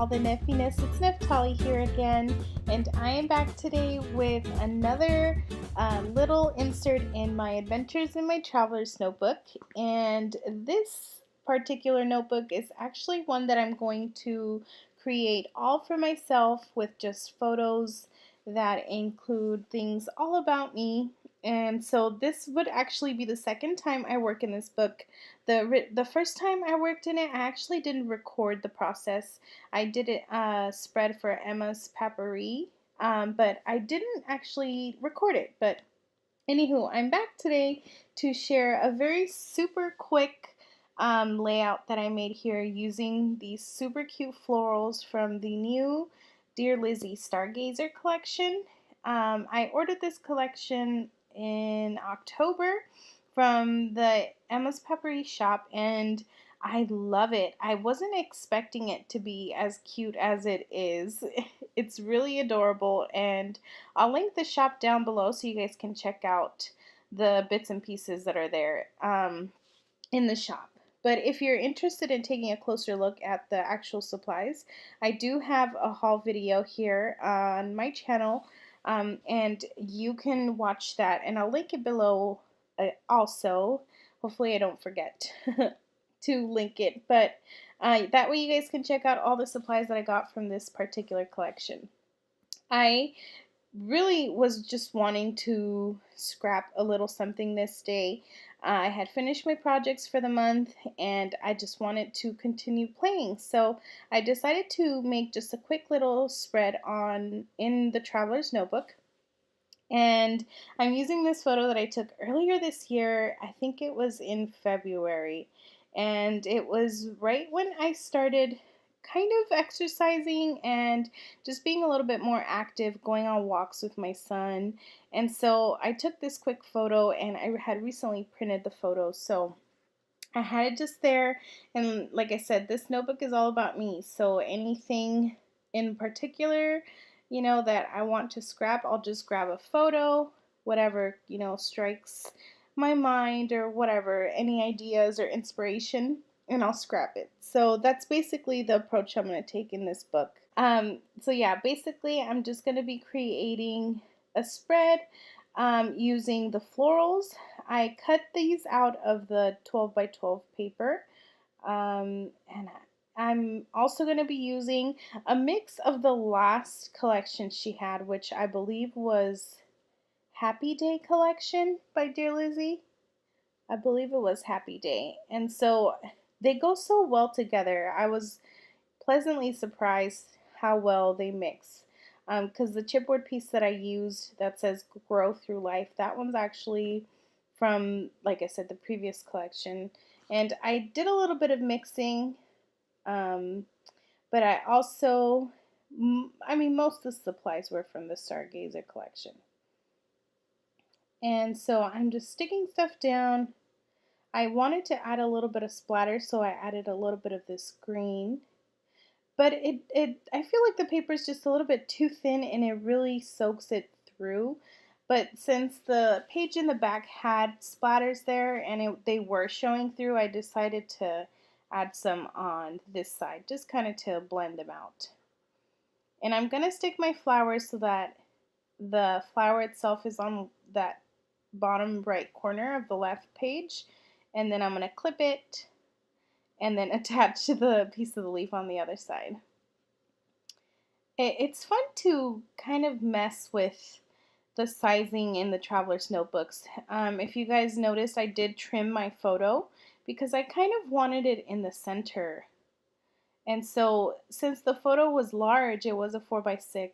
all the niffiness. It's Neftali here again, and I am back today with another little insert in my Adventures in My Traveler's Notebook. And this particular notebook is actually one that I'm going to create all for myself with just photos that include things all about me. And so this would actually be the second time I work in this book. The first time I worked in it, I actually didn't record the process. I did it spread for Emma's Paperie, but I didn't actually record it. But anywho, I'm back today to share a very super quick layout that I made here using these super cute florals from the new Dear Lizzy Stargazer collection. I ordered this collection in October from the Emma's Peppery shop, and I love it. I wasn't expecting it to be as cute as it is. It's really adorable, and I'll link the shop down below so you guys can check out the bits and pieces that are there in the shop. But if you're interested in taking a closer look at the actual supplies, I do have a haul video here on my channel, and you can watch that, and I'll link it below also. Hopefully I don't forget to link it, but that way you guys can check out all the supplies that I got from this particular collection. I really was just wanting to scrap a little something this day. I had finished my projects for the month and I just wanted to continue playing. So I decided to make just a quick little spread in the Traveler's Notebook. And I'm using this photo that I took earlier this year. I think it was in February. And it was right when I started kind of exercising and just being a little bit more active, going on walks with my son. And so I took this quick photo, and I had recently printed the photo. So I had it just there. And like I said, this notebook is all about me. So anything in particular, that I want to scrap, I'll just grab a photo, whatever, strikes my mind or whatever, any ideas or inspiration, and I'll scrap it. So that's basically the approach I'm going to take in this book. So yeah, basically I'm just going to be creating a spread using the florals. I cut these out of the 12 by 12 paper, and I'm also going to be using a mix of the last collection she had, which I believe was Happy Day collection by Dear Lizzy. I believe it was Happy Day. And so they go so well together. I was pleasantly surprised how well they mix. Because the chipboard piece that I used that says Grow Through Life, that one's actually from, like I said, the previous collection. And I did a little bit of mixing, but I also, most of the supplies were from the Stargazer collection. And so I'm just sticking stuff down. I wanted to add a little bit of splatter, so I added a little bit of this green. But I feel like the paper is just a little bit too thin and it really soaks it through. But since the page in the back had splatters there and they were showing through, I decided to add some on this side, just kind of to blend them out. And I'm going to stick my flowers so that the flower itself is on that bottom right corner of the left page. And then I'm going to clip it and then attach the piece of the leaf on the other side. It's fun to kind of mess with the sizing in the Traveler's Notebooks. If you guys noticed, I did trim my photo because I kind of wanted it in the center. And so since the photo was large, it was a 4x6,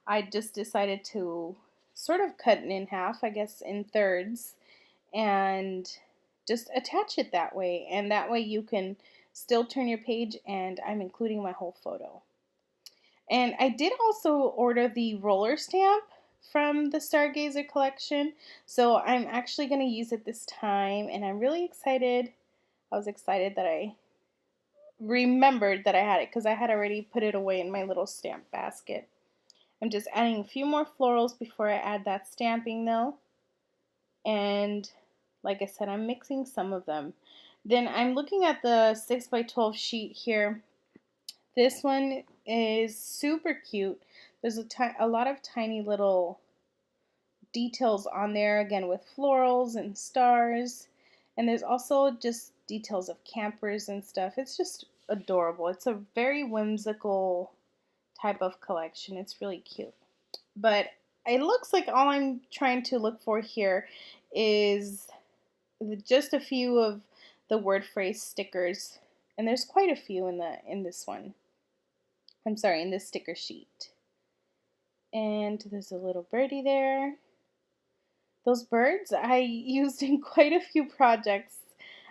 I just decided to sort of cut it in half, I guess in thirds, and just attach it that way. And that way you can still turn your page, and I'm including my whole photo. And I did also order the roller stamp from the Stargazer collection, so I'm actually going to use it this time, and I'm really excited. I was excited that I remembered that I had it because I had already put it away in my little stamp basket. I'm just adding a few more florals before I add that stamping though. And like I said, I'm mixing some of them. Then I'm looking at the 6x12 sheet here. This one is super cute. There's a lot of tiny little details on there, again with florals and stars. And there's also just details of campers and stuff. It's just adorable. It's a very whimsical type of collection. It's really cute. But it looks like all I'm trying to look for here is just a few of the word phrase stickers. And there's quite a few in this one. I'm sorry, in this sticker sheet. And there's a little birdie there. Those birds I used in quite a few projects.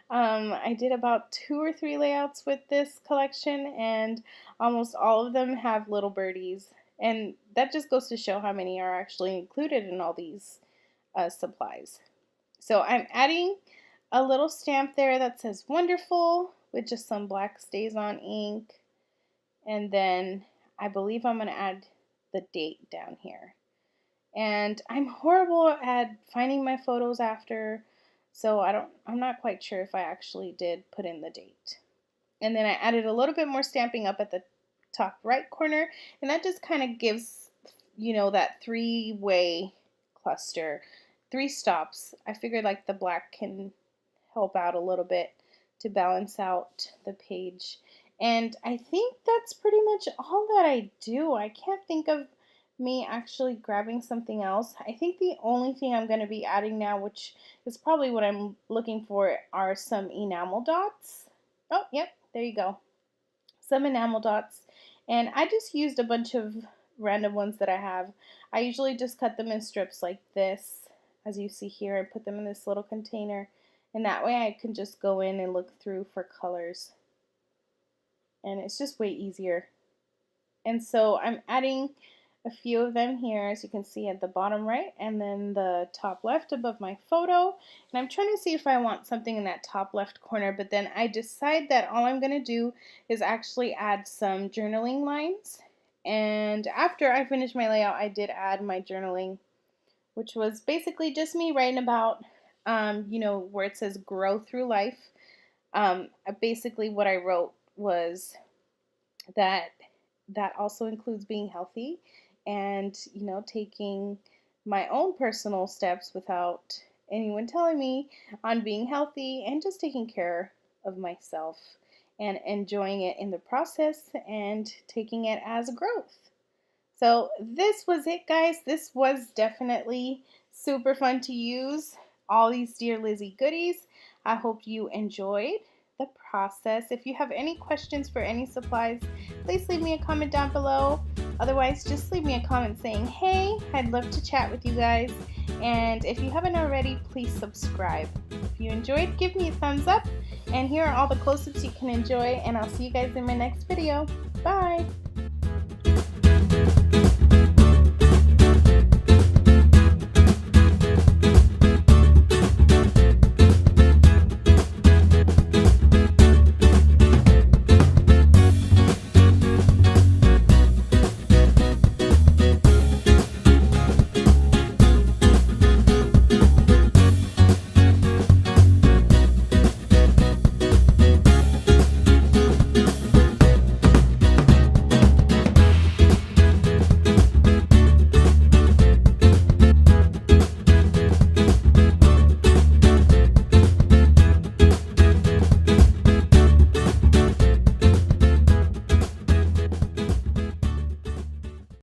I did about 2 or 3 layouts with this collection, and almost all of them have little birdies. And that just goes to show how many are actually included in all these supplies. So I'm adding a little stamp there that says wonderful with just some black stays on ink. And then I believe I'm going to add the date down here. And I'm horrible at finding my photos after, so I'm not quite sure if I actually did put in the date. And then I added a little bit more stamping up at the top right corner, and that just kind of gives, that 3-way cluster, 3 stops. I figured like the black can help out a little bit to balance out the page. And I think that's pretty much all that I do. I can't think of me actually grabbing something else. I think the only thing I'm going to be adding now, which is probably what I'm looking for, are some enamel dots. Oh, yep, there you go. Some enamel dots. And I just used a bunch of random ones that I have. I usually just cut them in strips like this, as you see here, and put them in this little container. And that way I can just go in and look through for colors. And it's just way easier. And so I'm adding a few of them here, as you can see at the bottom right, and then the top left above my photo. And I'm trying to see if I want something in that top left corner, but then I decide that all I'm going to do is actually add some journaling lines. And after I finished my layout, I did add my journaling, which was basically just me writing about, where it says grow through life. Basically what I wrote was that also includes being healthy and, taking my own personal steps without anyone telling me on being healthy, and just taking care of myself and enjoying it in the process and taking it as growth. So this was it, guys. This was definitely super fun to use. All these Dear Lizzy goodies. I hope you enjoyed the process. If you have any questions for any supplies, please leave me a comment down below. Otherwise, just leave me a comment saying, hey, I'd love to chat with you guys. And if you haven't already, please subscribe. If you enjoyed, give me a thumbs up. And here are all the close-ups you can enjoy, and I'll see you guys in my next video. Bye!